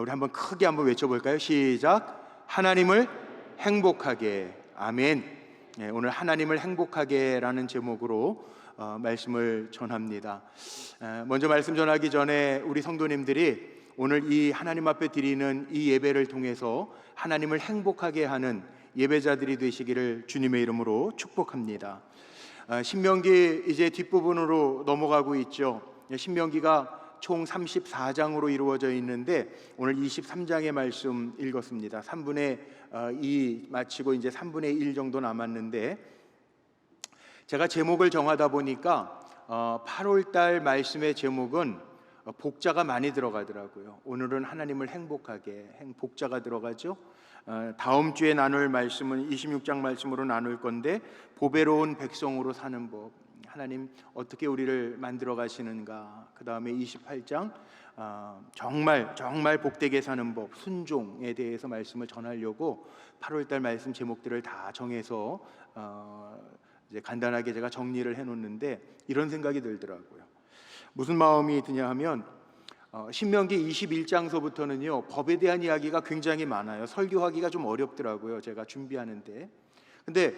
우리 한번 크게 한번 외쳐볼까요? 시작. 하나님을 행복하게. 아멘. 오늘 하나님을 행복하게라는 제목으로 말씀을 전합니다. 먼저 말씀 전하기 전에 우리 성도님들이 오늘 이 하나님 앞에 드리는 이 예배를 통해서 하나님을 행복하게 하는 예배자들이 되시기를 주님의 이름으로 축복합니다. 신명기 이제 뒷부분으로 넘어가고 있죠. 신명기가 총 34장으로 이루어져 있는데 오늘 23장의 말씀 읽었습니다. 3분의 2 마치고 이제 3분의 1 정도 남았는데, 제가 제목을 정하다 보니까 8월달 말씀의 제목은 복자가 많이 들어가더라고요. 오늘은 하나님을 행복하게, 복자가 들어가죠. 다음 주에 나눌 말씀은 26장 말씀으로 나눌 건데, 보배로운 백성으로 사는 법, 하나님 어떻게 우리를 만들어 가시는가. 그 다음에 28장 정말 복되게 사는 법, 순종에 대해서 말씀을 전하려고 8월달 말씀 제목들을 다 정해서 이제 간단하게 제가 정리를 해놓는데, 이런 생각이 들더라고요. 무슨 마음이 드냐 하면 신명기 21장서부터는요 법에 대한 이야기가 굉장히 많아요. 설교하기가 좀 어렵더라고요, 제가 준비하는데. 근데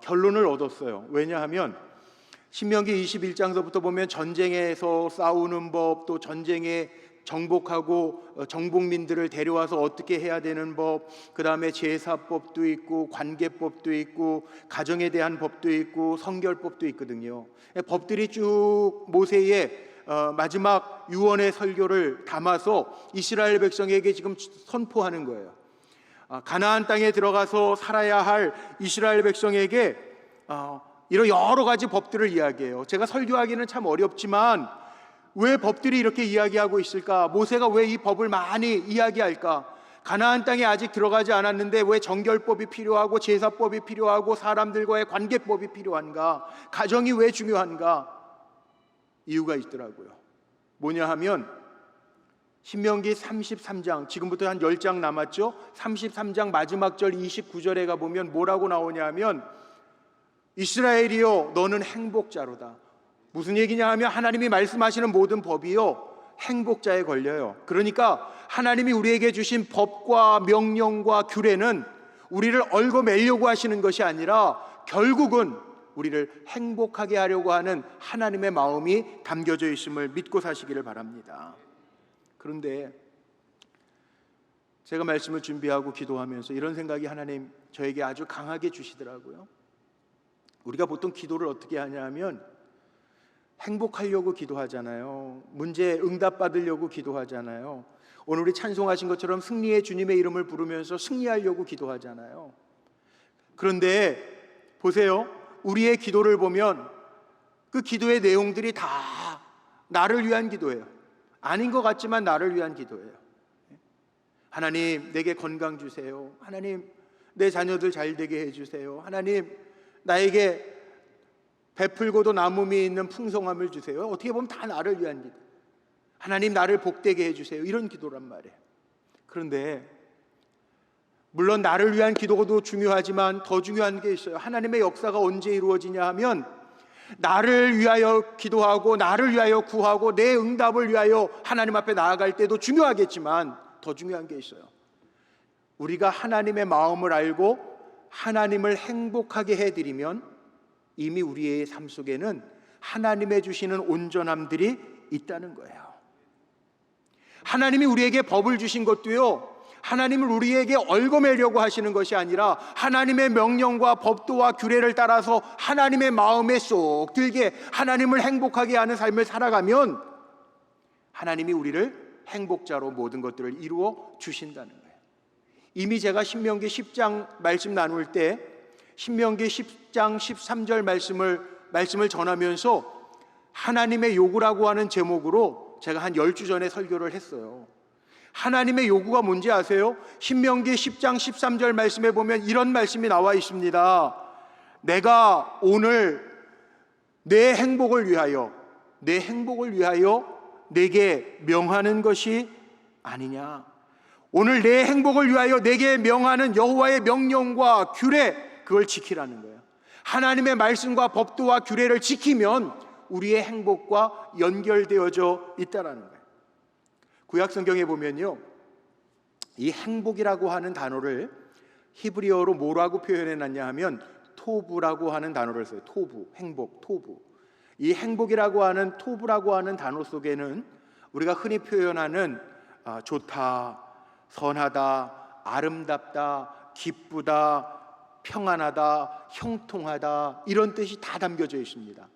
결론을 얻었어요. 왜냐하면 신명기 21장서부터 보면 전쟁에서 싸우는 법, 또 전쟁에 정복하고 정복민들을 데려와서 어떻게 해야 되는 법, 그 다음에 제사법도 있고 관계법도 있고 가정에 대한 법도 있고 성결법도 있거든요. 법들이 쭉 모세의 마지막 유언의 설교를 담아서 이스라엘 백성에게 지금 선포하는 거예요. 가나안 땅에 들어가서 살아야 할 이스라엘 백성에게 이런 여러 가지 법들을 이야기해요. 제가 설교하기는 참 어렵지만 왜 법들이 이렇게 이야기하고 있을까? 모세가 왜 이 법을 많이 이야기할까? 가나안 땅에 아직 들어가지 않았는데 왜 정결법이 필요하고 제사법이 필요하고 사람들과의 관계법이 필요한가? 가정이 왜 중요한가? 이유가 있더라고요. 뭐냐 하면 신명기 33장, 지금부터 한 10장 남았죠? 33장 마지막 절 29절에 가보면 뭐라고 나오냐 하면, 이스라엘이여 너는 행복자로다. 무슨 얘기냐 하면 하나님이 말씀하시는 모든 법이요 행복자에 걸려요. 그러니까 하나님이 우리에게 주신 법과 명령과 규례는 우리를 얽어매려고 하시는 것이 아니라 결국은 우리를 행복하게 하려고 하는 하나님의 마음이 담겨져 있음을 믿고 사시기를 바랍니다. 그런데 제가 말씀을 준비하고 기도하면서 이런 생각이 하나님 저에게 아주 강하게 주시더라고요. 우리가 보통 기도를 어떻게 하냐 하면 행복하려고 기도하잖아요. 문제 응답 받으려고 기도하잖아요. 오늘 우리 찬송하신 것처럼 승리의 주님의 이름을 부르면서 승리하려고 기도하잖아요. 그런데 보세요, 우리의 기도를 보면 그 기도의 내용들이 다 나를 위한 기도예요. 아닌 것 같지만 나를 위한 기도예요. 하나님 내게 건강 주세요. 하나님 내 자녀들 잘 되게 해주세요. 하나님 나에게 베풀고도 남음이 있는 풍성함을 주세요. 어떻게 보면 다 나를 위한 기도. 하나님 나를 복되게 해주세요. 이런 기도란 말이에요. 그런데 물론 나를 위한 기도도 중요하지만 더 중요한 게 있어요. 하나님의 역사가 언제 이루어지냐 하면 나를 위하여 기도하고 나를 위하여 구하고 내 응답을 위하여 하나님 앞에 나아갈 때도 중요하겠지만 더 중요한 게 있어요. 우리가 하나님의 마음을 알고 하나님을 행복하게 해드리면 이미 우리의 삶 속에는 하나님의 주시는 온전함들이 있다는 거예요. 하나님이 우리에게 법을 주신 것도요 하나님을 우리에게 얽어매려고 하시는 것이 아니라 하나님의 명령과 법도와 규례를 따라서 하나님의 마음에 쏙 들게 하나님을 행복하게 하는 삶을 살아가면 하나님이 우리를 행복자로 모든 것들을 이루어 주신다는 거예요. 이미 제가 신명기 10장 말씀 나눌 때 신명기 10장 13절 말씀을 전하면서 하나님의 요구라고 하는 제목으로 제가 한 10주 전에 설교를 했어요. 하나님의 요구가 뭔지 아세요? 신명기 10장 13절 말씀에 보면 이런 말씀이 나와 있습니다. 내가 오늘 내 행복을 위하여 내게 명하는 것이 아니냐. 오늘 내 행복을 위하여 내게 명하는 여호와의 명령과 규례, 그걸 지키라는 거예요. 하나님의 말씀과 법도와 규례를 지키면 우리의 행복과 연결되어져 있다라는 거예요. 구약 성경에 보면요, 이 행복이라고 하는 단어를 히브리어로 뭐라고 표현해 놨냐 하면 토부라고 하는 단어를 써요. 토부, 행복, 토부. 이 행복이라고 하는 토부라고 하는 단어 속에는 우리가 흔히 표현하는 좋다, 선하다, 아름답다, 기쁘다, 평안하다, 형통하다, 이런 뜻이 다 담겨져 있습니다.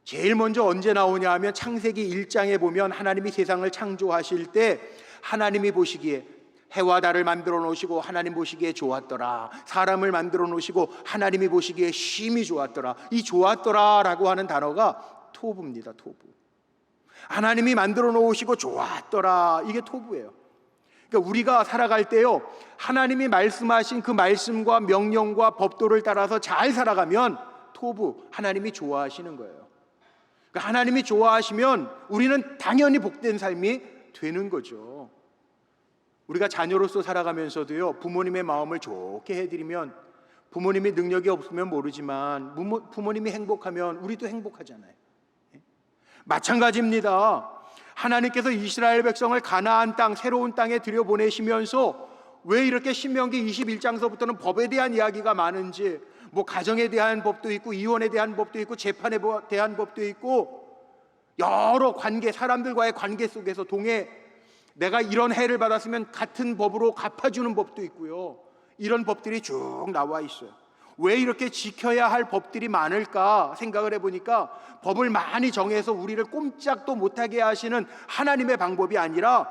제일 먼저 언제 나오냐 하면 창세기 1장에 보면 하나님이 세상을 창조하실 때 하나님이 보시기에 해와 달을 만들어 놓으시고 하나님 보시기에 좋았더라. 사람을 만들어 놓으시고 하나님이 보시기에 심히 좋았더라. 이 좋았더라라고 하는 단어가 토부입니다. 토부. 하나님이 만들어 놓으시고 좋았더라. 이게 토부예요. 그러니까 우리가 살아갈 때요, 하나님이 말씀하신 그 말씀과 명령과 법도를 따라서 잘 살아가면 토부, 하나님이 좋아하시는 거예요. 그러니까 하나님이 좋아하시면 우리는 당연히 복된 삶이 되는 거죠. 우리가 자녀로서 살아가면서도요, 부모님의 마음을 좋게 해드리면, 부모님이 능력이 없으면 모르지만 부모님이 행복하면 우리도 행복하잖아요. 마찬가지입니다. 하나님께서 이스라엘 백성을 가나안 땅, 새로운 땅에 들여보내시면서 왜 이렇게 신명기 21장서부터는 법에 대한 이야기가 많은지, 뭐 가정에 대한 법도 있고 이혼에 대한 법도 있고 재판에 대한 법도 있고 여러 관계, 사람들과의 관계 속에서 내가 이런 해를 받았으면 같은 법으로 갚아주는 법도 있고요. 이런 법들이 쭉 나와 있어요. 왜 이렇게 지켜야 할 법들이 많을까 생각을 해보니까 법을 많이 정해서 우리를 꼼짝도 못하게 하시는 하나님의 방법이 아니라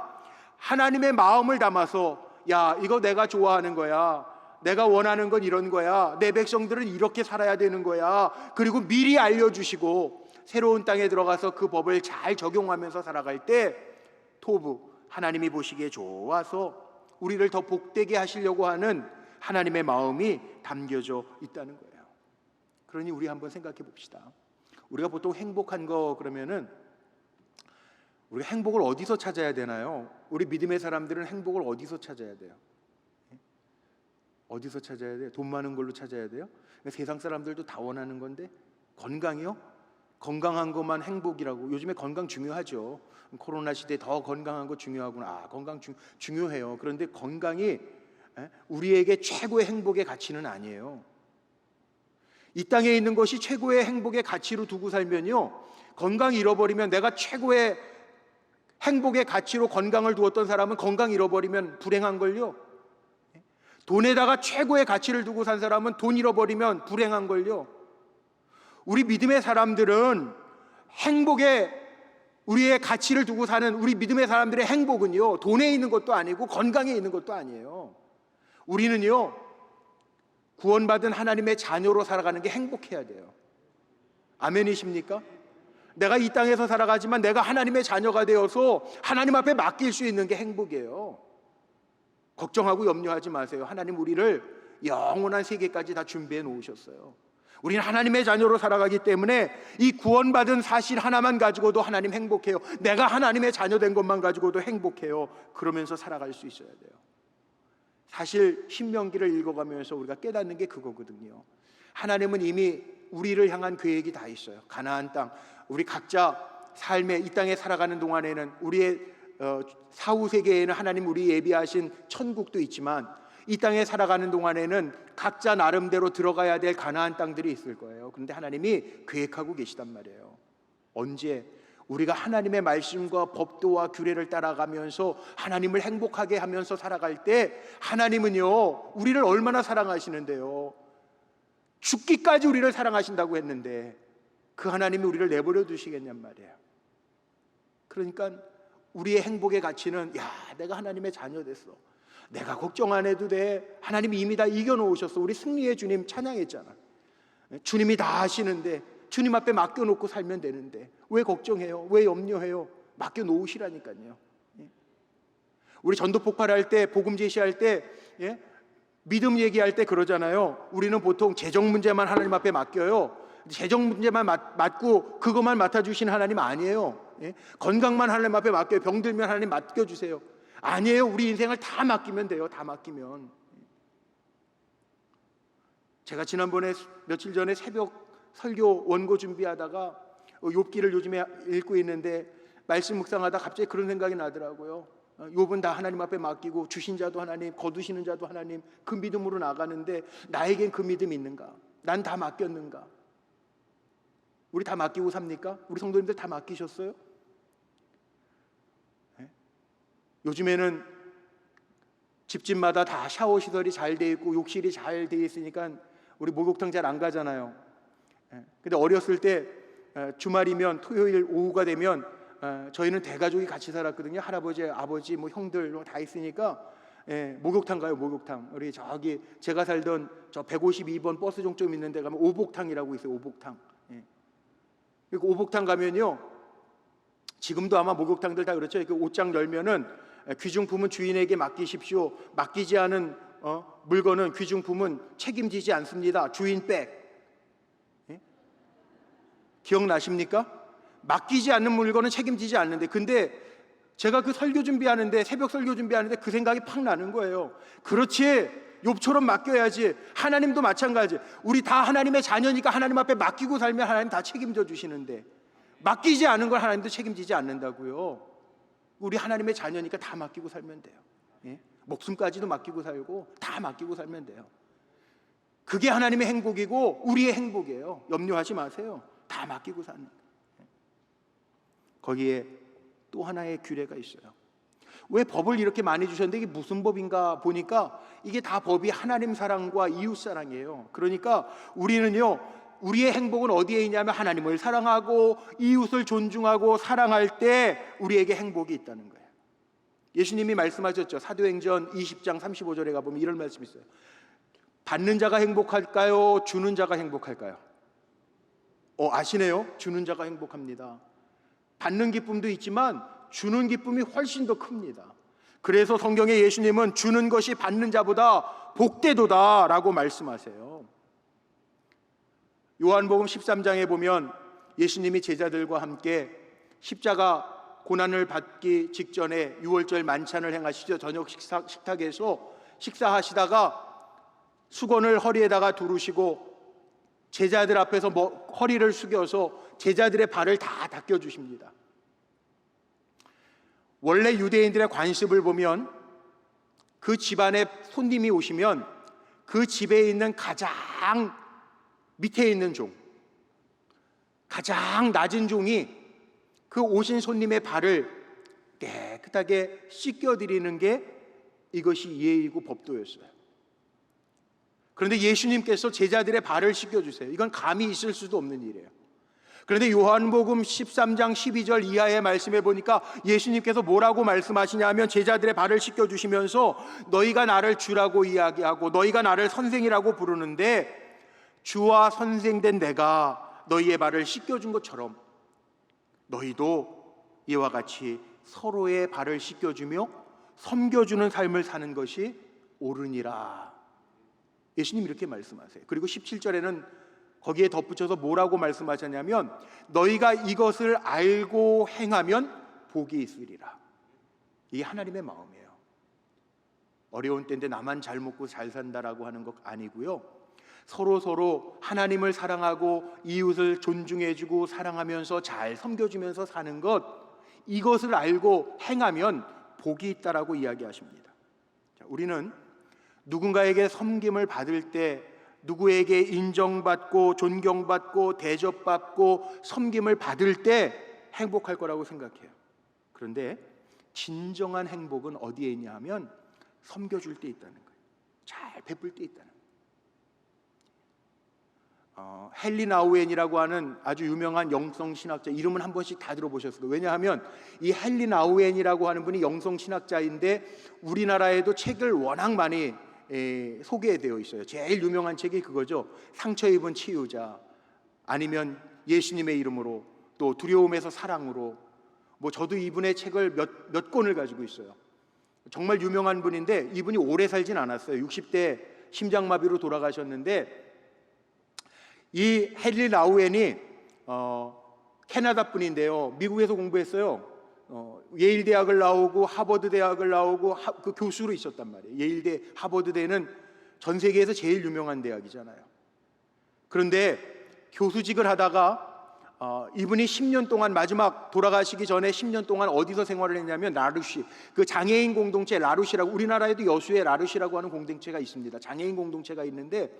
하나님의 마음을 담아서, 야, 이거 내가 좋아하는 거야, 내가 원하는 건 이런 거야, 내 백성들은 이렇게 살아야 되는 거야, 그리고 미리 알려주시고 새로운 땅에 들어가서 그 법을 잘 적용하면서 살아갈 때 토부, 하나님이 보시기에 좋아서 우리를 더 복되게 하시려고 하는 하나님의 마음이 담겨져 있다는 거예요. 그러니 우리 한번 생각해 봅시다. 우리가 보통 행복한 거 그러면은 우리가 행복을 어디서 찾아야 되나요? 우리 믿음의 사람들은 행복을 어디서 찾아야 돼요? 어디서 찾아야 돼요? 돈 많은 걸로 찾아야 돼요? 세상 사람들도 다 원하는 건데, 건강이요? 건강한 것만 행복이라고. 요즘에 건강 중요하죠. 코로나 시대에 더 건강한 거 중요하구나. 건강 중요해요. 그런데 건강이 우리에게 최고의 행복의 가치는 아니에요. 이 땅에 있는 것이 최고의 행복의 가치로 두고 살면요, 건강 잃어버리면, 내가 최고의 행복의 가치로 건강을 두었던 사람은 건강 잃어버리면 불행한걸요. 돈에다가 최고의 가치를 두고 산 사람은 돈 잃어버리면 불행한걸요. 우리 믿음의 사람들은 우리의 가치를 두고 사는 우리 믿음의 사람들의 행복은요, 돈에 있는 것도 아니고 건강에 있는 것도 아니에요. 우리는요, 구원받은 하나님의 자녀로 살아가는 게 행복해야 돼요. 아멘이십니까? 내가 이 땅에서 살아가지만 내가 하나님의 자녀가 되어서 하나님 앞에 맡길 수 있는 게 행복이에요. 걱정하고 염려하지 마세요. 하나님 우리를 영원한 세계까지 다 준비해 놓으셨어요. 우리는 하나님의 자녀로 살아가기 때문에 이 구원받은 사실 하나만 가지고도 하나님 행복해요. 내가 하나님의 자녀 된 것만 가지고도 행복해요. 그러면서 살아갈 수 있어야 돼요. 사실 신명기를 읽어가면서 우리가 깨닫는 게 그거거든요. 하나님은 이미 우리를 향한 계획이 다 있어요. 가나안 땅, 우리 각자 삶에 이 땅에 살아가는 동안에는 우리의 사후 세계에는 하나님 우리 예비하신 천국도 있지만, 이 땅에 살아가는 동안에는 각자 나름대로 들어가야 될 가나안 땅들이 있을 거예요. 그런데 하나님이 계획하고 계시단 말이에요. 언제? 우리가 하나님의 말씀과 법도와 규례를 따라가면서 하나님을 행복하게 하면서 살아갈 때, 하나님은요, 우리를 얼마나 사랑하시는데요. 죽기까지 우리를 사랑하신다고 했는데 그 하나님이 우리를 내버려 두시겠냔 말이에요. 그러니까 우리의 행복의 가치는, 야, 내가 하나님의 자녀 됐어, 내가 걱정 안 해도 돼, 하나님이 이미 다 이겨놓으셨어. 우리 승리의 주님 찬양했잖아. 주님이 다 하시는데 주님 앞에 맡겨놓고 살면 되는데 왜 걱정해요? 왜 염려해요? 맡겨놓으시라니까요. 우리 전도 폭발할 때, 복음 제시할 때, 믿음 얘기할 때 그러잖아요. 우리는 보통 재정 문제만 하나님 앞에 맡겨요. 재정 문제만 맡고 그것만 맡아주신 하나님 아니에요. 건강만 하나님 앞에 맡겨요. 병들면 하나님 맡겨주세요. 아니에요. 우리 인생을 다 맡기면 돼요. 다 맡기면. 제가 지난번에 며칠 전에 새벽 설교 원고 준비하다가 욥기를 요즘에 읽고 있는데 말씀 묵상하다 갑자기 그런 생각이 나더라고요. 욥은 다 하나님 앞에 맡기고 주신 자도 하나님, 거두시는 자도 하나님, 그 믿음으로 나가는데 나에겐 그 믿음이 있는가? 난 다 맡겼는가? 우리 다 맡기고 삽니까? 우리 성도님들 다 맡기셨어요? 네? 요즘에는 집집마다 다 샤워 시설이 잘 돼 있고 욕실이 잘 돼 있으니까 우리 목욕탕 잘 안 가잖아요. 근데 어렸을 때 주말이면 토요일 오후가 되면 저희는 대가족이 같이 살았거든요. 할아버지, 아버지, 뭐 형들 다 있으니까 목욕탕 가요. 목욕탕. 우리 저기 제가 살던 저 152번 버스 종점 있는 데 가면 오복탕이라고 있어요. 오복탕. 그리고 오복탕 가면요, 지금도 아마 목욕탕들 다 그렇죠. 이렇게 옷장 열면은 귀중품은 주인에게 맡기십시오. 맡기지 않은 물건은, 귀중품은 책임지지 않습니다. 주인 백. 기억나십니까? 맡기지 않는 물건은 책임지지 않는데, 근데 제가 그 설교 준비하는데, 새벽 설교 준비하는데 그 생각이 팍 나는 거예요. 그렇지, 욥처럼 맡겨야지. 하나님도 마찬가지. 우리 다 하나님의 자녀니까 하나님 앞에 맡기고 살면 하나님 다 책임져 주시는데, 맡기지 않은 걸 하나님도 책임지지 않는다고요. 우리 하나님의 자녀니까 다 맡기고 살면 돼요. 목숨까지도 맡기고 살고 다 맡기고 살면 돼요. 그게 하나님의 행복이고 우리의 행복이에요. 염려하지 마세요. 다 맡기고 사는 거예요. 거기에 또 하나의 규례가 있어요. 왜 법을 이렇게 많이 주셨는데 이게 무슨 법인가 보니까 이게 다 법이 하나님 사랑과 이웃 사랑이에요. 그러니까 우리는요, 우리의 행복은 어디에 있냐면 하나님을 사랑하고 이웃을 존중하고 사랑할 때 우리에게 행복이 있다는 거예요. 예수님이 말씀하셨죠. 사도행전 20장 35절에 가보면 이런 말씀이 있어요. 받는 자가 행복할까요? 주는 자가 행복할까요? 아시네요? 주는 자가 행복합니다. 받는 기쁨도 있지만 주는 기쁨이 훨씬 더 큽니다. 그래서 성경에 예수님은 주는 것이 받는 자보다 복되도다 라고 말씀하세요. 요한복음 13장에 보면 예수님이 제자들과 함께 십자가 고난을 받기 직전에 유월절 만찬을 행하시죠. 저녁 식탁에서 식사하시다가 수건을 허리에다가 두르시고 제자들 앞에서 허리를 숙여서 제자들의 발을 다 닦여주십니다. 원래 유대인들의 관습을 보면 그 집안에 손님이 오시면 그 집에 있는 가장 밑에 있는 종, 가장 낮은 종이 그 오신 손님의 발을 깨끗하게 씻겨드리는 게 이것이 예의이고 법도였어요. 그런데 예수님께서 제자들의 발을 씻겨주세요. 이건 감히 있을 수도 없는 일이에요. 그런데 요한복음 13장 12절 이하의 말씀에 보니까 예수님께서 뭐라고 말씀하시냐면 제자들의 발을 씻겨주시면서 너희가 나를 주라고 이야기하고 너희가 나를 선생이라고 부르는데 주와 선생된 내가 너희의 발을 씻겨준 것처럼 너희도 이와 같이 서로의 발을 씻겨주며 섬겨주는 삶을 사는 것이 옳으니라. 예수님 이렇게 말씀하세요. 그리고 17절에는 거기에 덧붙여서 뭐라고 말씀하셨냐면 너희가 이것을 알고 행하면 복이 있으리라. 이게 하나님의 마음이에요. 어려운 때인데 나만 잘 먹고 잘 산다라고 하는 것 아니고요, 서로 하나님을 사랑하고 이웃을 존중해주고 사랑하면서 잘 섬겨주면서 사는 것, 이것을 알고 행하면 복이 있다라고 이야기하십니다. 자, 우리는 누군가에게 섬김을 받을 때, 누구에게 인정받고 존경받고 대접받고 섬김을 받을 때 행복할 거라고 생각해요. 그런데 진정한 행복은 어디에 있냐 하면 섬겨줄 때 있다는 거예요. 잘 베풀 때 있다는 거예요. 헨리 나우엔이라고 하는 아주 유명한 영성신학자, 이름은 한 번씩 다 들어보셨을 거예요. 왜냐하면 이 헨리 나우엔이라고 하는 분이 영성신학자인데 우리나라에도 책을 워낙 많이 소개되어 있어요. 제일 유명한 책이 그거죠. 상처 입은 치유자, 아니면 예수님의 이름으로, 또 두려움에서 사랑으로. 저도 이분의 책을 몇 권을 가지고 있어요. 정말 유명한 분인데 이분이 오래 살진 않았어요. 60대 심장마비로 돌아가셨는데, 이 헨리 나우엔이 캐나다 분인데요, 미국에서 공부했어요. 예일 대학을 나오고 하버드 대학을 나오고 그 교수로 있었단 말이에요. 예일대, 하버드대는 전 세계에서 제일 유명한 대학이잖아요. 그런데 교수직을 하다가 이분이 10년 동안 마지막 돌아가시기 전에 10년 동안 어디서 생활을 했냐면 라루시, 그 장애인 공동체 라루시라고, 우리나라에도 여수에 라루시라고 하는 공동체가 있습니다. 장애인 공동체가 있는데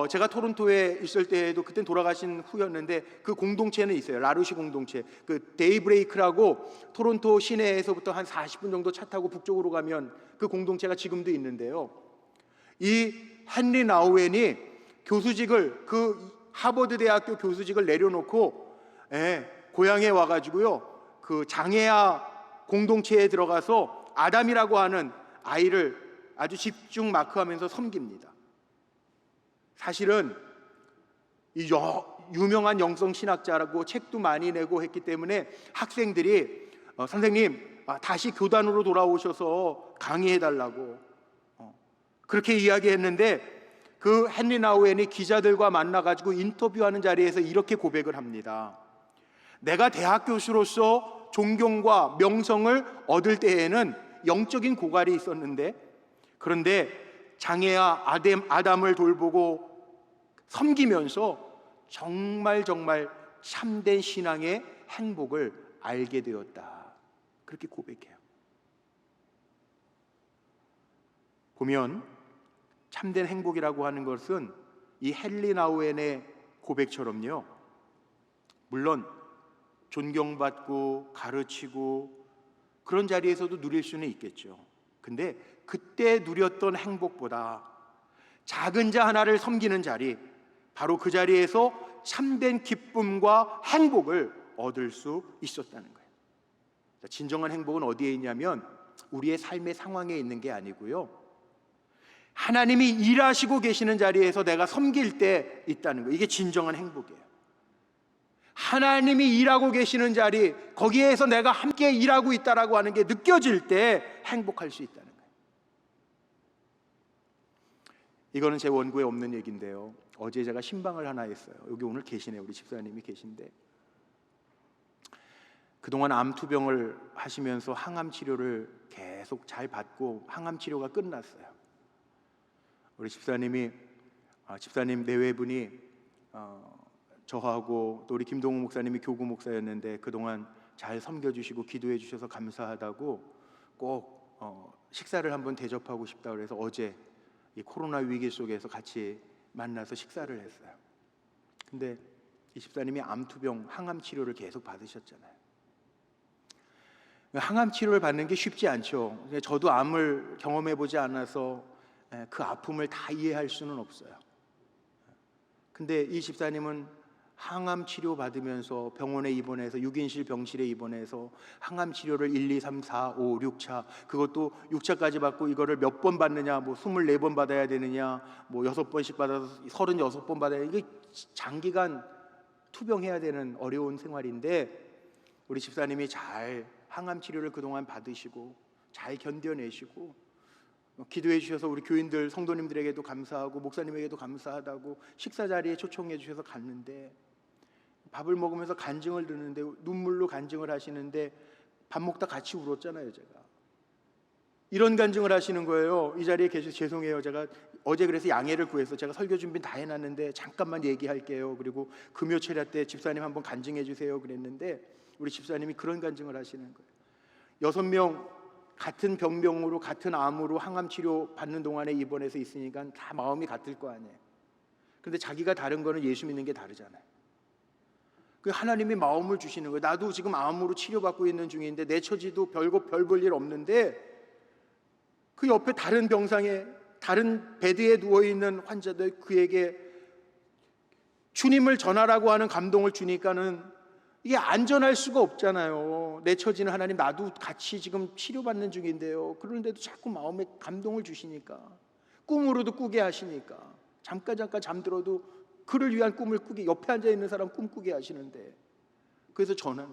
제가 토론토에 있을 때에도 그땐 돌아가신 후였는데 그 공동체는 있어요. 라루시 공동체. 그 데이브레이크라고 토론토 시내에서부터 한 40분 정도 차 타고 북쪽으로 가면 그 공동체가 지금도 있는데요. 이 헨리 나우엔이 교수직을, 그 하버드 대학교 교수직을 내려놓고 고향에 와가지고요, 그 장애아 공동체에 들어가서 아담이라고 하는 아이를 아주 집중 마크하면서 섬깁니다. 사실은 이 유명한 영성 신학자라고 책도 많이 내고 했기 때문에 학생들이 선생님 다시 교단으로 돌아오셔서 강의해달라고 그렇게 이야기했는데, 그 헨리 나우엔이 기자들과 만나가지고 인터뷰하는 자리에서 이렇게 고백을 합니다. 내가 대학 교수로서 존경과 명성을 얻을 때에는 영적인 고갈이 있었는데, 그런데 장애아 아담을 돌보고 섬기면서 정말 참된 신앙의 행복을 알게 되었다. 그렇게 고백해요. 보면 참된 행복이라고 하는 것은 이 헨리 나우엔의 고백처럼요, 물론 존경받고 가르치고 그런 자리에서도 누릴 수는 있겠죠. 근데 그때 누렸던 행복보다 작은 자 하나를 섬기는 자리, 바로 그 자리에서 참된 기쁨과 행복을 얻을 수 있었다는 거예요. 진정한 행복은 어디에 있냐면 우리의 삶의 상황에 있는 게 아니고요, 하나님이 일하시고 계시는 자리에서 내가 섬길 때 있다는 거예요. 이게 진정한 행복이에요. 하나님이 일하고 계시는 자리, 거기에서 내가 함께 일하고 있다라고 하는 게 느껴질 때 행복할 수 있다는 거예요. 이거는 제 원고에 없는 얘기인데요, 어제 제가 신방을 하나 했어요. 여기 오늘 계시네요. 우리 집사님이 계신데, 그동안 암투병을 하시면서 항암 치료를 계속 잘 받고 항암 치료가 끝났어요. 우리 집사님 내외분이 저하고 또 우리 김동우 목사님이 교구 목사였는데 그동안 잘 섬겨주시고 기도해 주셔서 감사하다고 꼭 식사를 한번 대접하고 싶다 그래서 어제 이 코로나 위기 속에서 같이 만나서 식사를 했어요. 근데 이 집사님이 암투병 항암 치료를 계속 받으셨잖아요. 항암 치료를 받는 게 쉽지 않죠. 저도 암을 경험해 보지 않아서 그 아픔을 다 이해할 수는 없어요. 근데 이 집사님은 항암 치료 받으면서 병원에 입원해서 6인실 병실에 입원해서 항암 치료를 1, 2, 3, 4, 5, 6차, 그것도 6차까지 받고 이거를 몇 번 받느냐, 뭐 24번 받아야 되느냐, 뭐 6번씩 받아서 36번 받아야 되느냐, 이게 장기간 투병해야 되는 어려운 생활인데, 우리 집사님이 잘 항암 치료를 그동안 받으시고 잘 견뎌내시고 기도해 주셔서 우리 교인들 성도님들에게도 감사하고 목사님에게도 감사하다고 식사 자리에 초청해 주셔서 갔는데, 밥을 먹으면서 간증을 듣는데 눈물로 간증을 하시는데 밥 먹다 같이 울었잖아요. 제가 이런 간증을 하시는 거예요. 이 자리에 계셔서 죄송해요. 제가 어제 그래서 양해를 구해서 제가 설교 준비 다 해놨는데 잠깐만 얘기할게요. 그리고 금요 철야 때 집사님 한번 간증해 주세요 그랬는데, 우리 집사님이 그런 간증을 하시는 거예요. 6명 같은 병명으로 같은 암으로 항암 치료 받는 동안에 입원해서 있으니까 다 마음이 같을 거 아니에요. 그런데 자기가 다른 거는 예수 믿는 게 다르잖아요. 그 하나님이 마음을 주시는 거예요. 나도 지금 암으로 치료받고 있는 중인데 내 처지도 별 볼 일 없는데 그 옆에 다른 병상에 다른 베드에 누워있는 환자들, 그에게 주님을 전하라고 하는 감동을 주니까는 이게 안전할 수가 없잖아요. 내 처지는 하나님, 나도 같이 지금 치료받는 중인데요. 그런데도 자꾸 마음에 감동을 주시니까, 꿈으로도 꾸게 하시니까, 잠깐 잠들어도 그를 위한 꿈을 꾸게, 옆에 앉아있는 사람 꿈꾸게 하시는데, 그래서 저는,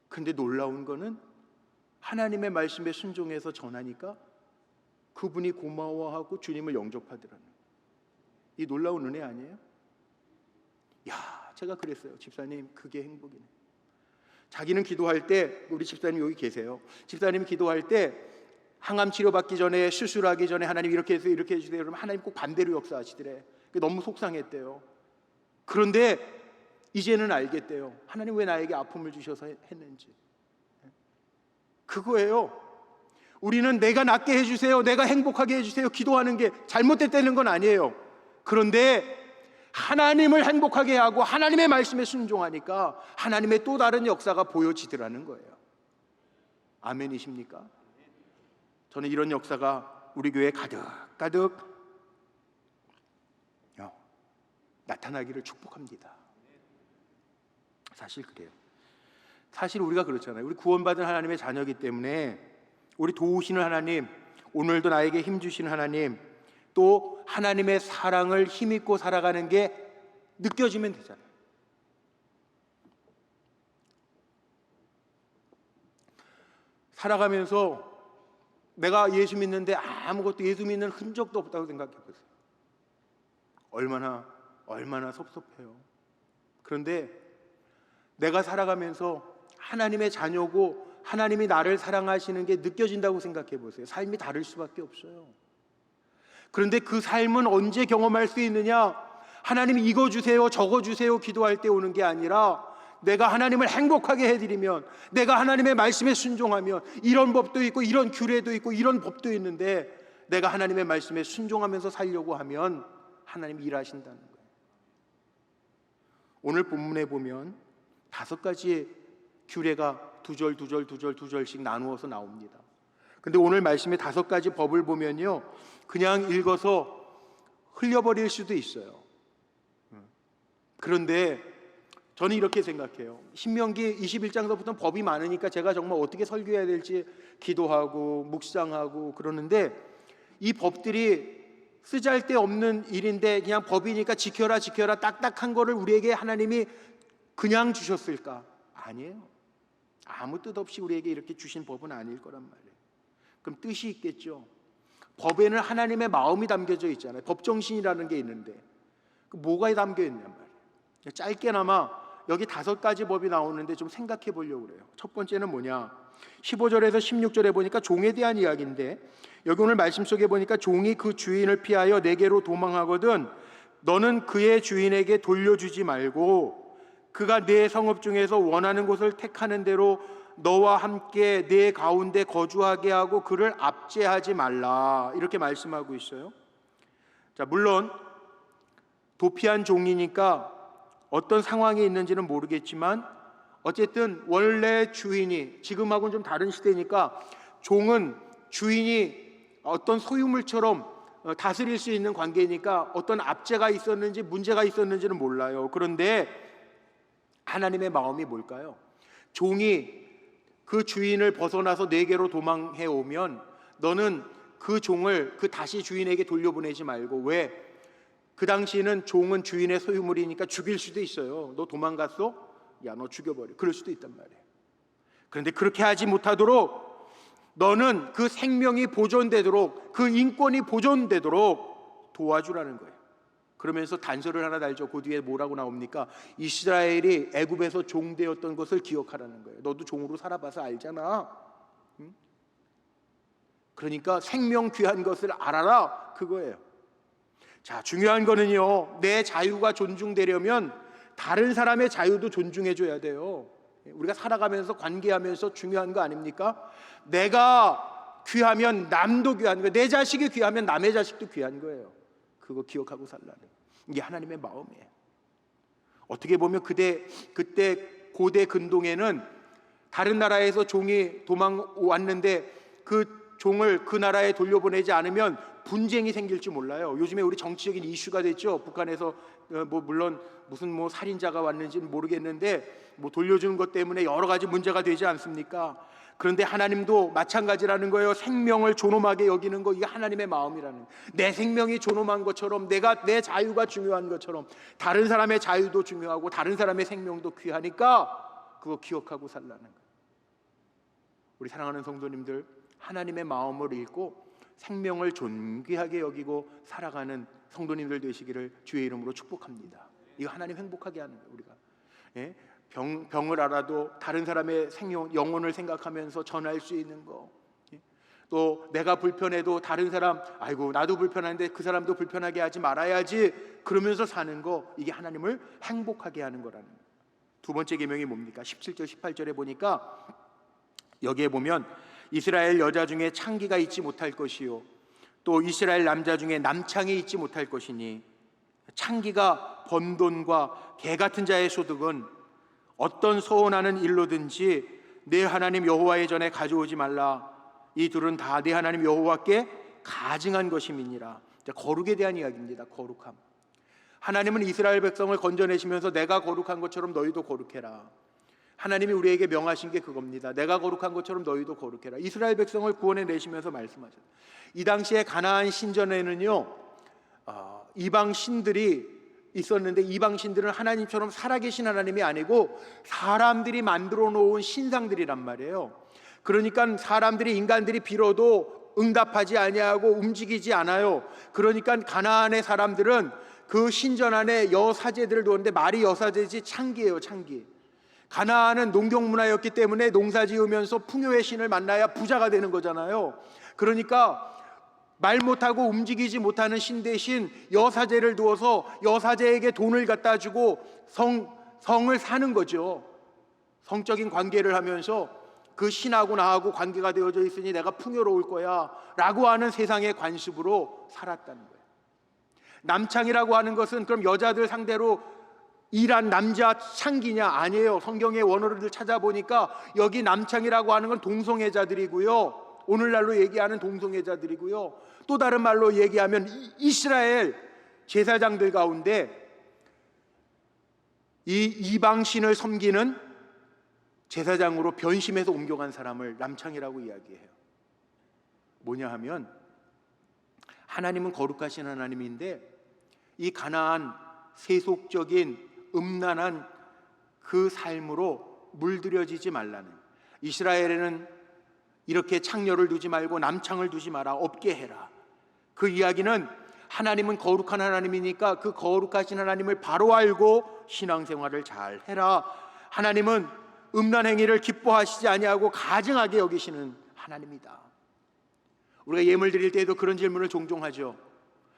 근데 놀라운 거는 하나님의 말씀에 순종해서 전하니까 그분이 고마워하고 주님을 영접하더라는, 이 놀라운 은혜 아니에요? 야, 제가 그랬어요. 집사님, 그게 행복이네. 자기는 기도할 때, 우리 집사님 여기 계세요. 집사님이 기도할 때 항암 치료 받기 전에, 수술하기 전에 하나님 이렇게 해서 이렇게 해주세요. 그러면 하나님 꼭 반대로 역사하시더래. 너무 속상했대요. 그런데 이제는 알겠대요. 하나님 왜 나에게 아픔을 주셔서 했는지. 그거예요. 우리는 내가 낫게 해주세요, 내가 행복하게 해주세요 기도하는 게 잘못됐다는 건 아니에요. 그런데 하나님을 행복하게 하고 하나님의 말씀에 순종하니까 하나님의 또 다른 역사가 보여지더라는 거예요. 아멘이십니까? 저는 이런 역사가 우리 교회에 가득 나타나기를 축복합니다. 사실 그래요. 사실 우리가 그렇잖아요. 우리 구원받은 하나님의 자녀이기 때문에 우리 도우시는 하나님, 오늘도 나에게 힘 주시는 하나님, 또 하나님의 사랑을 힘입고 살아가는 게 느껴지면 되잖아요. 살아가면서 내가 예수 믿는데 아무것도 예수 믿는 흔적도 없다고 생각해 보세요. 얼마나 섭섭해요. 그런데 내가 살아가면서 하나님의 자녀고 하나님이 나를 사랑하시는 게 느껴진다고 생각해 보세요. 삶이 다를 수밖에 없어요. 그런데 그 삶은 언제 경험할 수 있느냐? 하나님 이거 주세요, 저거 주세요 기도할 때 오는 게 아니라 내가 하나님을 행복하게 해드리면, 내가 하나님의 말씀에 순종하면, 이런 법도 있고 이런 규례도 있고 이런 법도 있는데 내가 하나님의 말씀에 순종하면서 살려고 하면 하나님이 일하신다는 거예요. 오늘 본문에 보면 5가지의 규례가 두 절씩 나누어서 나옵니다. 근데 오늘 말씀의 5가지 법을 보면요, 그냥 읽어서 흘려버릴 수도 있어요. 그런데 저는 이렇게 생각해요. 신명기 21장서부터 법이 많으니까 제가 정말 어떻게 설교해야 될지 기도하고 묵상하고 그러는데, 이 법들이 쓰잘데없는 일인데 그냥 법이니까 지켜라 딱딱한 거를 우리에게 하나님이 그냥 주셨을까? 아니에요. 아무 뜻 없이 우리에게 이렇게 주신 법은 아닐 거란 말이에요. 그럼 뜻이 있겠죠. 법에는 하나님의 마음이 담겨져 있잖아요. 법정신이라는 게 있는데 뭐가 담겨 있냔 말이에요. 짧게나마 여기 5가지 법이 나오는데 좀 생각해 보려고 그래요. 첫 번째는 뭐냐? 15절에서 16절에 보니까 종에 대한 이야기인데, 여기 오늘 말씀 속에 보니까 종이 그 주인을 피하여 내게로 도망하거든 너는 그의 주인에게 돌려주지 말고 그가 내 성읍 중에서 원하는 곳을 택하는 대로 너와 함께 내 가운데 거주하게 하고 그를 압제하지 말라, 이렇게 말씀하고 있어요. 자, 물론 도피한 종이니까 어떤 상황이 있는지는 모르겠지만 어쨌든 원래 주인이, 지금하고는 좀 다른 시대니까 종은 주인이 어떤 소유물처럼 다스릴 수 있는 관계니까 어떤 압제가 있었는지 문제가 있었는지는 몰라요. 그런데 하나님의 마음이 뭘까요? 종이 그 주인을 벗어나서 내게로 도망해 오면 너는 그 종을 다시 주인에게 돌려보내지 말고, 왜? 그 당시에는 종은 주인의 소유물이니까 죽일 수도 있어요. 너 도망갔어? 야, 너 죽여버려. 그럴 수도 있단 말이에요. 그런데 그렇게 하지 못하도록 너는 그 생명이 보존되도록, 그 인권이 보존되도록 도와주라는 거예요. 그러면서 단서를 하나 달죠. 그 뒤에 뭐라고 나옵니까? 이스라엘이 애굽에서 종되었던 것을 기억하라는 거예요. 너도 종으로 살아봐서 알잖아. 응? 그러니까 생명 귀한 것을 알아라, 그거예요. 자, 중요한 거는요, 내 자유가 존중되려면 다른 사람의 자유도 존중해줘야 돼요. 우리가 살아가면서 관계하면서 중요한 거 아닙니까? 내가 귀하면 남도 귀한 거예요. 내 자식이 귀하면 남의 자식도 귀한 거예요. 그거 기억하고 살라는, 이게 하나님의 마음이에요. 어떻게 보면 그때 고대 근동에는 다른 나라에서 종이 도망 왔는데 그 종을 그 나라에 돌려보내지 않으면 분쟁이 생길지 몰라요. 요즘에 우리 정치적인 이슈가 됐죠. 북한에서 물론 무슨 살인자가 왔는지는 모르겠는데 돌려주는 것 때문에 여러 가지 문제가 되지 않습니까? 그런데 하나님도 마찬가지라는 거예요. 생명을 존엄하게 여기는 거, 이게 하나님의 마음이라는 거예요. 내 생명이 존엄한 것처럼, 내 자유가 중요한 것처럼 다른 사람의 자유도 중요하고 다른 사람의 생명도 귀하니까 그거 기억하고 살라는 거예요. 우리 사랑하는 성도님들, 하나님의 마음을 읽고 생명을 존귀하게 여기고 살아가는 성도님들 되시기를 주의 이름으로 축복합니다. 이거 하나님 행복하게 하는 거예요. 우리가 병을 알아도 다른 사람의 영혼을 생각하면서 전할 수 있는 거, 또 내가 불편해도 다른 사람, 아이고 나도 불편한데 그 사람도 불편하게 하지 말아야지, 그러면서 사는 거, 이게 하나님을 행복하게 하는 거라는 거예요. 두 번째 계명이 뭡니까? 17절 18절에 보니까 여기에 보면 이스라엘 여자 중에 창기가 있지 못할 것이요 또 이스라엘 남자 중에 남창이 있지 못할 것이니 창기가 번 돈과 개 같은 자의 소득은 어떤 서운하는 일로든지 내 하나님 여호와의 전에 가져오지 말라. 이 둘은 다 내 하나님 여호와께 가증한 것임이니라. 거룩에 대한 이야기입니다. 거룩함. 하나님은 이스라엘 백성을 건져내시면서 내가 거룩한 것처럼 너희도 거룩해라. 하나님이 우리에게 명하신 게 그겁니다. 내가 거룩한 것처럼 너희도 거룩해라. 이스라엘 백성을 구원해내시면서 말씀하셨어요. 이 당시에 가나안 신전에는요 이방 신들이 있었는데 이방 신들은 하나님처럼 살아계신 하나님이 아니고 사람들이 만들어 놓은 신상들이란 말이에요. 그러니까 사람들이 인간들이 빌어도 응답하지 아니하고 움직이지 않아요. 그러니까 가나안의 사람들은 그 신전 안에 여사제들을 두었는데 말이 여사제지 창기예요. 창기. 가나안은 농경 문화였기 때문에 농사 지으면서 풍요의 신을 만나야 부자가 되는 거잖아요. 그러니까 말 못하고 움직이지 못하는 신 대신 여사제를 두어서 여사제에게 돈을 갖다 주고 성을 사는 거죠. 성적인 관계를 하면서 그 신하고 나하고 관계가 되어져 있으니 내가 풍요로울 거야 라고 하는 세상의 관습으로 살았다는 거예요. 남창이라고 하는 것은 그럼 여자들 상대로 일한 남자 창기냐? 아니에요. 성경의 원어를 찾아보니까 여기 남창이라고 하는 건 동성애자들이고요, 오늘날로 얘기하는 동성애자들이고요, 또 다른 말로 얘기하면 이스라엘 제사장들 가운데 이 이방신을 섬기는 제사장으로 변심해서 옮겨간 사람을 남창이라고 이야기해요. 뭐냐 하면 하나님은 거룩하신 하나님인데 이 가나안 세속적인 음란한 그 삶으로 물들여지지 말라는, 이스라엘에는 이렇게 창녀를 두지 말고 남창을 두지 마라, 없게 해라. 그 이야기는 하나님은 거룩한 하나님이니까 그 거룩하신 하나님을 바로 알고 신앙생활을 잘 해라. 하나님은 음란 행위를 기뻐하시지 아니하고 가증하게 여기시는 하나님이다. 우리가 예물 드릴 때에도 그런 질문을 종종 하죠.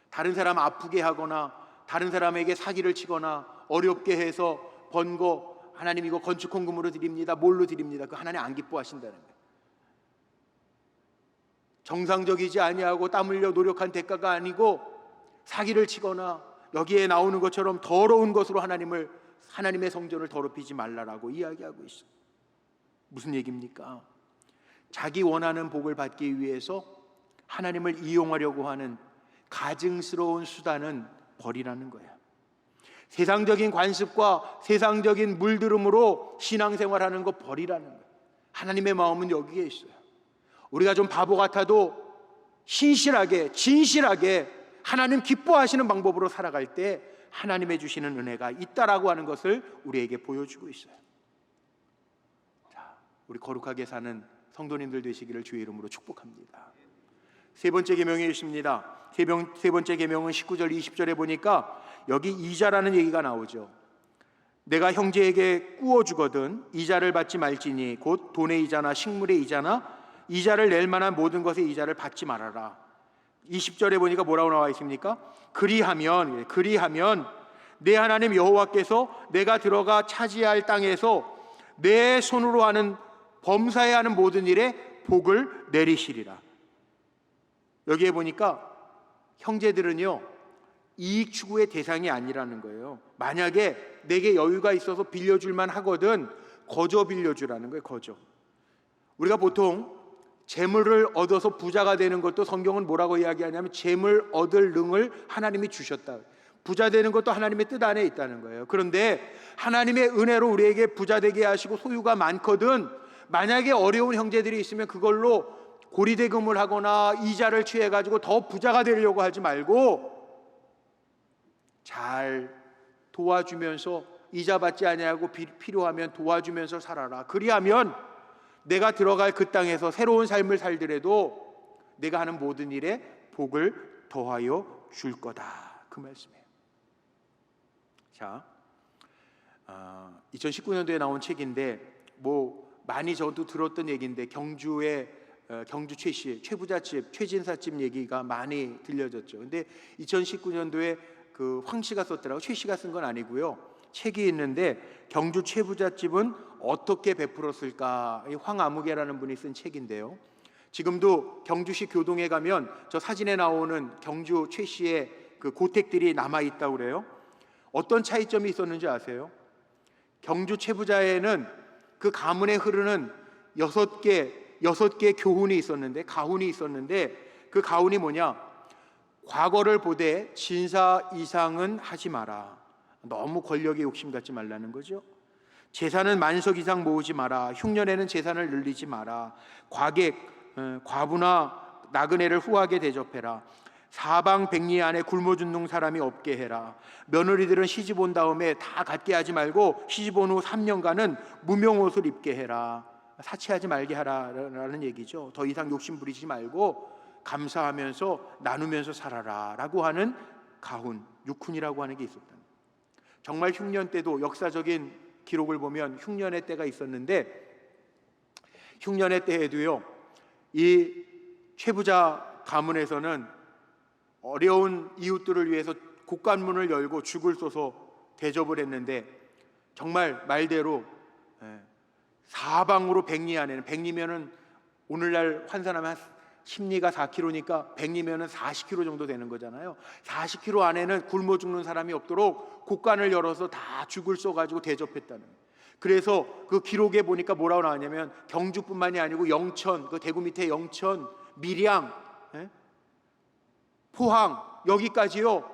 다른 사람 아프게 하거나 다른 사람에게 사기를 치거나 어렵게 해서 번 거 하나님 이거 건축 헌금으로 드립니다, 뭘로 드립니다. 그 하나님 안 기뻐하신다는 거예요. 정상적이지 아니하고 땀 흘려 노력한 대가가 아니고 사기를 치거나 여기에 나오는 것처럼 더러운 것으로 하나님의 성전을 더럽히지 말라라고 이야기하고 있어요. 무슨 얘기입니까? 자기 원하는 복을 받기 위해서 하나님을 이용하려고 하는 가증스러운 수단은 버리라는 거예요. 세상적인 관습과 세상적인 물들음으로 신앙생활하는 거 버리라는 거예요. 하나님의 마음은 여기에 있어요. 우리가 좀 바보 같아도 신실하게 진실하게 하나님 기뻐하시는 방법으로 살아갈 때 하나님의 주시는 은혜가 있다라고 하는 것을 우리에게 보여주고 있어요. 자, 우리 거룩하게 사는 성도님들 되시기를 주의 이름으로 축복합니다. 세 번째 계명이 있습니다. 세 번째 계명은 19절 20절에 보니까 여기 이자라는 얘기가 나오죠. 내가 형제에게 꾸어주거든 이자를 받지 말지니 곧 돈의 이자나 식물의 이자나 이자를 낼 만한 모든 것의 이자를 받지 말아라. 20절에 보니까 뭐라고 나와 있습니까? 그리하면 내 하나님 여호와께서 내가 들어가 차지할 땅에서 내 손으로 하는 범사에 하는 모든 일에 복을 내리시리라. 여기에 보니까 형제들은요 이익 추구의 대상이 아니라는 거예요. 만약에 내게 여유가 있어서 빌려줄만 하거든 거저 빌려주라는 거예요. 거저. 우리가 보통 재물을 얻어서 부자가 되는 것도 성경은 뭐라고 이야기하냐면 재물 얻을 능을 하나님이 주셨다. 부자 되는 것도 하나님의 뜻 안에 있다는 거예요. 그런데 하나님의 은혜로 우리에게 부자 되게 하시고 소유가 많거든 만약에 어려운 형제들이 있으면 그걸로 고리대금을 하거나 이자를 취해가지고 더 부자가 되려고 하지 말고 잘 도와주면서 이자 받지 아니하고 필요하면 도와주면서 살아라. 그리하면 내가 들어갈 그 땅에서 새로운 삶을 살더라도 내가 하는 모든 일에 복을 더하여 줄 거다. 그 말씀이에요. 자, 2019년도에 나온 책인데 많이 저도 들었던 얘기인데 경주 최부자집 최진사집 얘기가 많이 들려졌죠. 근데 2019년도에 그 황 씨가 썼더라고. 최 씨가 쓴 건 아니고요. 책이 있는데 경주 최부잣집은 어떻게 베풀었을까? 황아무개라는 분이 쓴 책인데요. 지금도 경주시 교동에 가면 저 사진에 나오는 경주 최 씨의 그 고택들이 남아 있다고 그래요. 어떤 차이점이 있었는지 아세요? 경주 최부자에는 그 가문에 흐르는 여섯 개 교훈이 있었는데, 가훈이 있었는데, 그 가훈이 뭐냐? 과거를 보되 진사 이상은 하지 마라. 너무 권력에 욕심 갖지 말라는 거죠. 재산은 만석 이상 모으지 마라. 흉년에는 재산을 늘리지 마라. 과부나 나그네를 후하게 대접해라. 사방백리 안에 굶어 죽는 사람이 없게 해라. 며느리들은 시집 온 다음에 다 갖게 하지 말고 시집 온 후 3년간은 무명옷을 입게 해라. 사치하지 말게 하라라는 얘기죠. 더 이상 욕심 부리지 말고 감사하면서 나누면서 살아라 라고 하는 가훈, 육훈이라고 하는 게 있었다. 정말 흉년 때도 역사적인 기록을 보면 흉년의 때가 있었는데, 흉년의 때에도요, 이 최부자 가문에서는 어려운 이웃들을 위해서 곡간문을 열고 죽을 쏘서 대접을 했는데, 정말 말대로 사방으로 백리 안에는, 백리면은 오늘날 환산하면 심리가 4kg니까 100리면은 40kg 정도 되는 거잖아요. 40kg 안에는 굶어 죽는 사람이 없도록 곡간을 열어서 다 죽을 쏘가지고 대접했다는. 그래서 그 기록에 보니까 뭐라고 나왔냐면, 경주뿐만이 아니고 영천, 그 대구 밑에 영천, 밀양, 포항 여기까지요,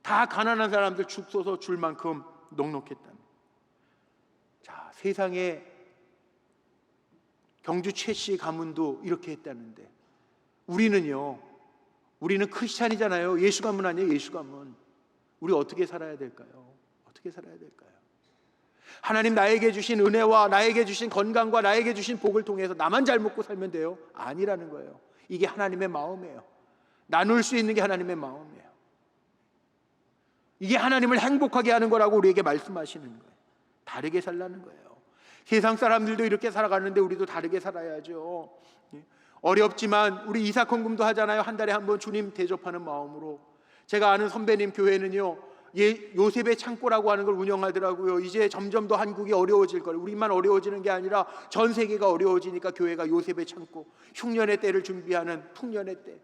다 가난한 사람들 죽 쏘서 줄 만큼 넉넉했다는. 자, 세상에 경주 최씨 가문도 이렇게 했다는데, 우리는 크리스찬이잖아요. 예수 가문 아니에요. 예수 가문. 우리 어떻게 살아야 될까요? 어떻게 살아야 될까요? 하나님 나에게 주신 은혜와 나에게 주신 건강과 나에게 주신 복을 통해서 나만 잘 먹고 살면 돼요? 아니라는 거예요. 이게 하나님의 마음이에요. 나눌 수 있는 게 하나님의 마음이에요. 이게 하나님을 행복하게 하는 거라고 우리에게 말씀하시는 거예요. 다르게 살라는 거예요. 세상 사람들도 이렇게 살아가는데 우리도 다르게 살아야죠. 어렵지만 우리 이사kon금도 하잖아요. 한 달에 한 번 주님 대접하는 마음으로. 제가 아는 선배님 교회는요, 요셉의 창고라고 하는 걸 운영하더라고요. 이제 점점 더 한국이 어려워질 거예요. 우리만 어려워지는 게 아니라 전 세계가 어려워지니까 교회가 요셉의 창고, 흉년의 때를 준비하는 풍년의 때.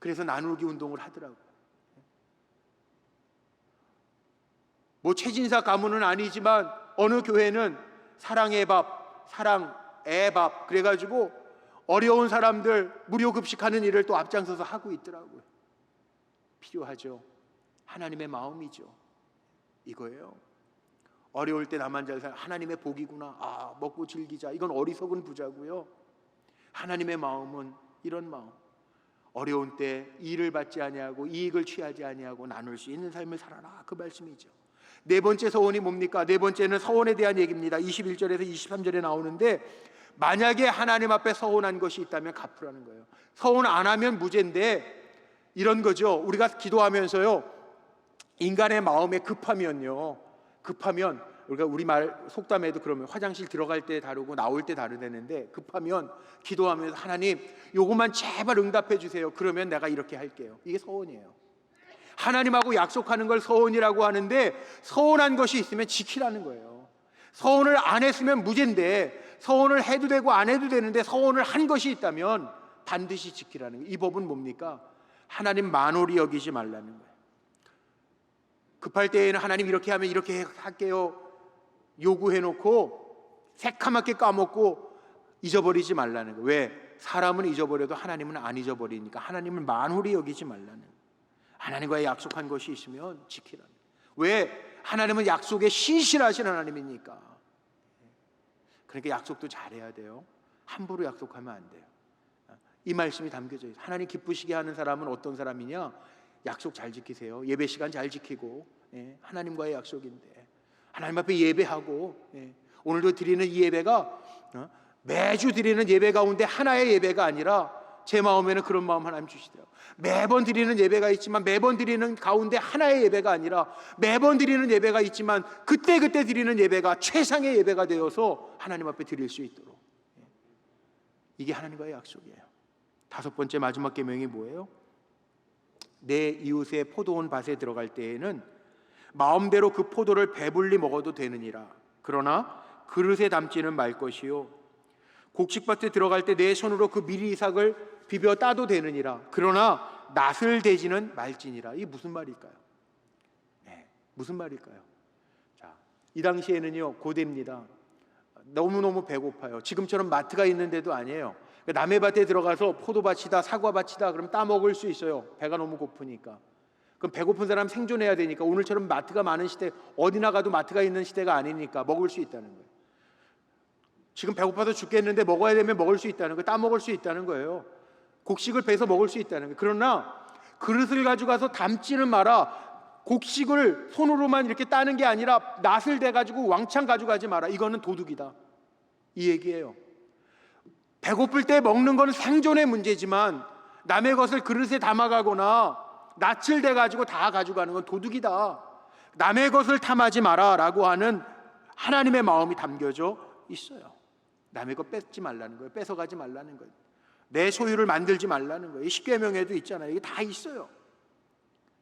그래서 나누기 운동을 하더라고요. 뭐 최진사 가문은 아니지만 어느 교회는 사랑의 밥, 사랑의 밥 그래가지고 어려운 사람들 무료 급식하는 일을 또 앞장서서 하고 있더라고요. 필요하죠. 하나님의 마음이죠. 이거예요. 어려울 때 나만 잘 살아, 하나님의 복이구나. 아, 먹고 즐기자. 이건 어리석은 부자고요. 하나님의 마음은 이런 마음. 어려운 때 일을 받지 아니하고 이익을 취하지 아니하고 나눌 수 있는 삶을 살아라, 그 말씀이죠. 네 번째 서원이 뭡니까? 네 번째는 서원에 대한 얘기입니다. 21절에서 23절에 나오는데, 만약에 하나님 앞에 서원한 것이 있다면 갚으라는 거예요. 서원 안 하면 무죄인데, 이런 거죠. 우리가 기도하면서요, 인간의 마음에 급하면 우리가 우리말 속담에도 그러면 화장실 들어갈 때 다르고 나올 때 다르다는데, 급하면 기도하면서 하나님 요것만 제발 응답해 주세요. 그러면 내가 이렇게 할게요. 이게 서원이에요. 하나님하고 약속하는 걸 서원이라고 하는데, 서원한 것이 있으면 지키라는 거예요. 서원을 안 했으면 무죄인데, 서원을 해도 되고 안 해도 되는데 서원을 한 것이 있다면 반드시 지키라는 거예요. 이 법은 뭡니까? 하나님 만홀히 여기지 말라는 거예요. 급할 때에는 하나님 이렇게 하면 이렇게 할게요 요구해놓고 새카맣게 까먹고 잊어버리지 말라는 거예요. 왜? 사람은 잊어버려도 하나님은 안 잊어버리니까 하나님을 만홀히 여기지 말라는 거예요. 하나님과의 약속한 것이 있으면 지키라는 거예요. 왜? 하나님은 약속에 신실하신 하나님이니까. 그러니까 약속도 잘해야 돼요. 함부로 약속하면 안 돼요. 이 말씀이 담겨져 있어요. 하나님 기쁘시게 하는 사람은 어떤 사람이냐? 약속 잘 지키세요. 예배 시간 잘 지키고, 하나님과의 약속인데 하나님 앞에 예배하고, 오늘도 드리는 이 예배가 매주 드리는 예배 가운데 하나의 예배가 아니라, 제 마음에는 그런 마음 하나님 주시더라고요. 매번 드리는 예배가 있지만 매번 드리는 가운데 하나의 예배가 아니라, 매번 드리는 예배가 있지만 그때그때 드리는 예배가 최상의 예배가 되어서 하나님 앞에 드릴 수 있도록. 이게 하나님과의 약속이에요. 다섯 번째 마지막 계명이 뭐예요? 내 이웃의 포도원 밭에 들어갈 때에는 마음대로 그 포도를 배불리 먹어도 되느니라. 그러나 그릇에 담지는 말 것이요 곡식밭에 들어갈 때 내 손으로 그 미리이삭을 비벼 따도 되느니라. 그러나 낫을 대지는 말지니라. 이게 무슨 말일까요? 무슨 말일까요? 자, 이 당시에는요, 고대입니다. 너무너무 배고파요. 지금처럼 마트가 있는 데도 아니에요. 남의 밭에 들어가서 포도밭이다, 사과밭이다 그럼 따먹을 수 있어요. 배가 너무 고프니까. 그럼 배고픈 사람 생존해야 되니까, 오늘처럼 마트가 많은 시대, 어디 나가도 마트가 있는 시대가 아니니까 먹을 수 있다는 거예요. 지금 배고파서 죽겠는데 먹어야 되면 먹을 수 있다는 거예요. 따먹을 수 있다는 거예요. 곡식을 베서 먹을 수 있다는 거예요. 그러나 그릇을 가져가서 담지는 마라. 곡식을 손으로만 이렇게 따는 게 아니라 낫을 대가지고 왕창 가져가지 마라. 이거는 도둑이다, 이 얘기예요. 배고플 때 먹는 건 생존의 문제지만 남의 것을 그릇에 담아가거나 낫을 대가지고 다 가져가는 건 도둑이다. 남의 것을 탐하지 마라 라고 하는 하나님의 마음이 담겨져 있어요. 남의 것 뺏지 말라는 거예요. 뺏어가지 말라는 거예요. 내 소유를 만들지 말라는 거예요. 십계명에도 있잖아요. 이게 다 있어요.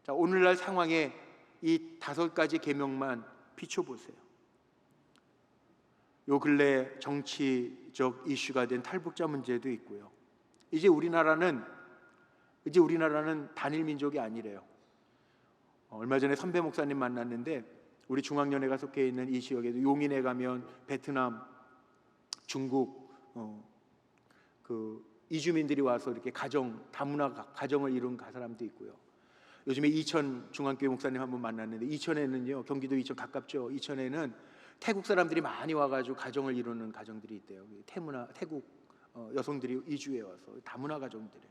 자, 오늘날 상황에 이 5가지 계명만 비춰보세요. 요 근래 정치적 이슈가 된 탈북자 문제도 있고요. 이제 우리나라는 단일 민족이 아니래요. 얼마 전에 선배 목사님 만났는데, 우리 중앙연회가 속해 있는 이 지역에도 용인에 가면 베트남, 중국 그 이주민들이 와서 이렇게 다문화 가정을 이룬 사람도 있고요. 요즘에 이천 중앙교회 목사님 한 분 만났는데, 이천에는요, 경기도 이천 가깝죠. 이천에는 태국 사람들이 많이 와가지고 가정을 이루는 가정들이 있대요. 태국 여성들이 이주해 와서 다문화 가정들에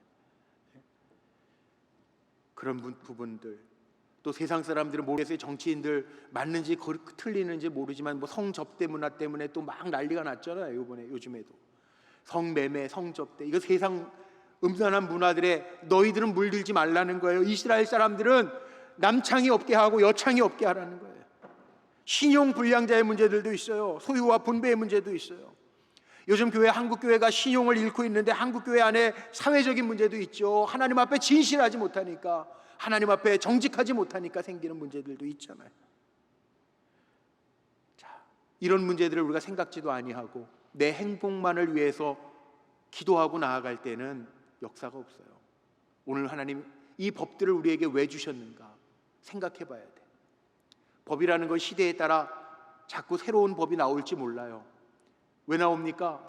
그런 부분들, 또 세상 사람들은 모르겠어요. 정치인들 맞는지 틀리는지 모르지만 뭐 성접대 문화 때문에 또 막 난리가 났잖아요. 요즘에도 성매매, 성접대, 이거 세상 음란한 문화들에 너희들은 물들지 말라는 거예요. 이스라엘 사람들은 남창이 없게 하고 여창이 없게 하라는 거예요. 신용 불량자의 문제들도 있어요. 소유와 분배의 문제도 있어요. 요즘 한국교회가 신용을 잃고 있는데 한국교회 안에 사회적인 문제도 있죠. 하나님 앞에 진실하지 못하니까, 하나님 앞에 정직하지 못하니까 생기는 문제들도 있잖아요. 자, 이런 문제들을 우리가 생각지도 아니하고 내 행복만을 위해서 기도하고 나아갈 때는 역사가 없어요. 오늘 하나님 이 법들을 우리에게 왜 주셨는가 생각해 봐야 돼. 법이라는 건 시대에 따라 자꾸 새로운 법이 나올지 몰라요. 왜 나옵니까?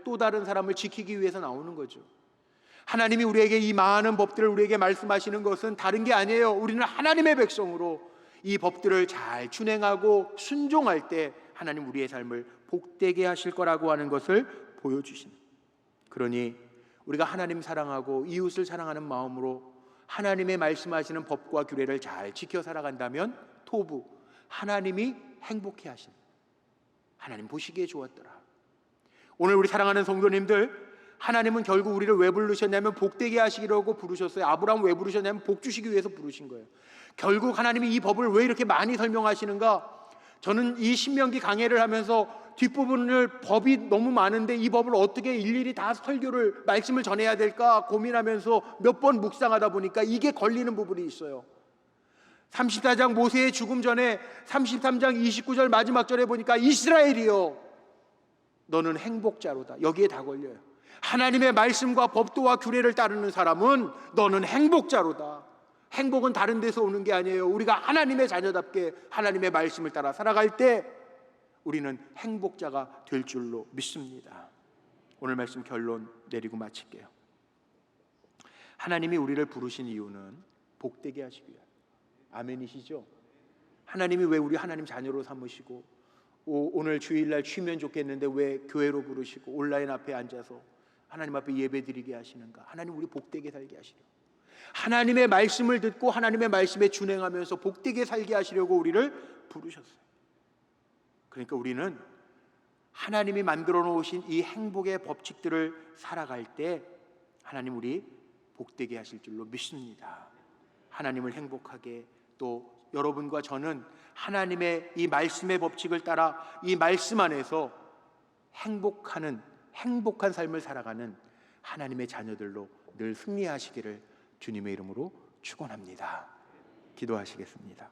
또 다른 사람을 지키기 위해서 나오는 거죠. 하나님이 우리에게 이 많은 법들을 우리에게 말씀하시는 것은 다른 게 아니에요. 우리는 하나님의 백성으로 이 법들을 잘 준행하고 순종할 때 하나님 우리의 삶을 복되게 하실 거라고 하는 것을 보여주신. 그러니 우리가 하나님 사랑하고 이웃을 사랑하는 마음으로 하나님의 말씀하시는 법과 규례를 잘 지켜 살아간다면 토부, 하나님이 행복해 하신, 하나님 보시기에 좋았더라. 오늘 우리 사랑하는 성도님들, 하나님은 결국 우리를 왜 부르셨냐면 복되게 하시기라고 부르셨어요. 아브라함 왜 부르셨냐면 복 주시기 위해서 부르신 거예요. 결국 하나님이 이 법을 왜 이렇게 많이 설명하시는가? 저는 이 신명기 강해를 하면서 뒷부분을 법이 너무 많은데 이 법을 어떻게 일일이 다 말씀을 전해야 될까 고민하면서 몇 번 묵상하다 보니까 이게 걸리는 부분이 있어요. 34장 모세의 죽음 전에 33장 29절 마지막 절에 보니까 이스라엘이여 너는 행복자로다. 여기에 다 걸려요. 하나님의 말씀과 법도와 규례를 따르는 사람은 너는 행복자로다. 행복은 다른 데서 오는 게 아니에요. 우리가 하나님의 자녀답게 하나님의 말씀을 따라 살아갈 때 우리는 행복자가 될 줄로 믿습니다. 오늘 말씀 결론 내리고 마칠게요. 하나님이 우리를 부르신 이유는 복되게 하시기 위하여. 아멘이시죠? 하나님이 왜 우리 하나님 자녀로 삼으시고 오늘 주일날 쉬면 좋겠는데 왜 교회로 부르시고 온라인 앞에 앉아서 하나님 앞에 예배드리게 하시는가? 하나님 우리 복되게 살게 하시려고, 하나님의 말씀을 듣고 하나님의 말씀에 준행하면서 복되게 살게 하시려고 우리를 부르셨어요. 그러니까 우리는 하나님이 만들어 놓으신 이 행복의 법칙들을 살아갈 때 하나님 우리 복되게 하실 줄로 믿습니다. 하나님을 행복하게, 또 여러분과 저는 하나님의 이 말씀의 법칙을 따라 이 말씀 안에서 행복한 삶을 살아가는 하나님의 자녀들로 늘 승리하시기를 주님의 이름으로 축원합니다. 기도하시겠습니다.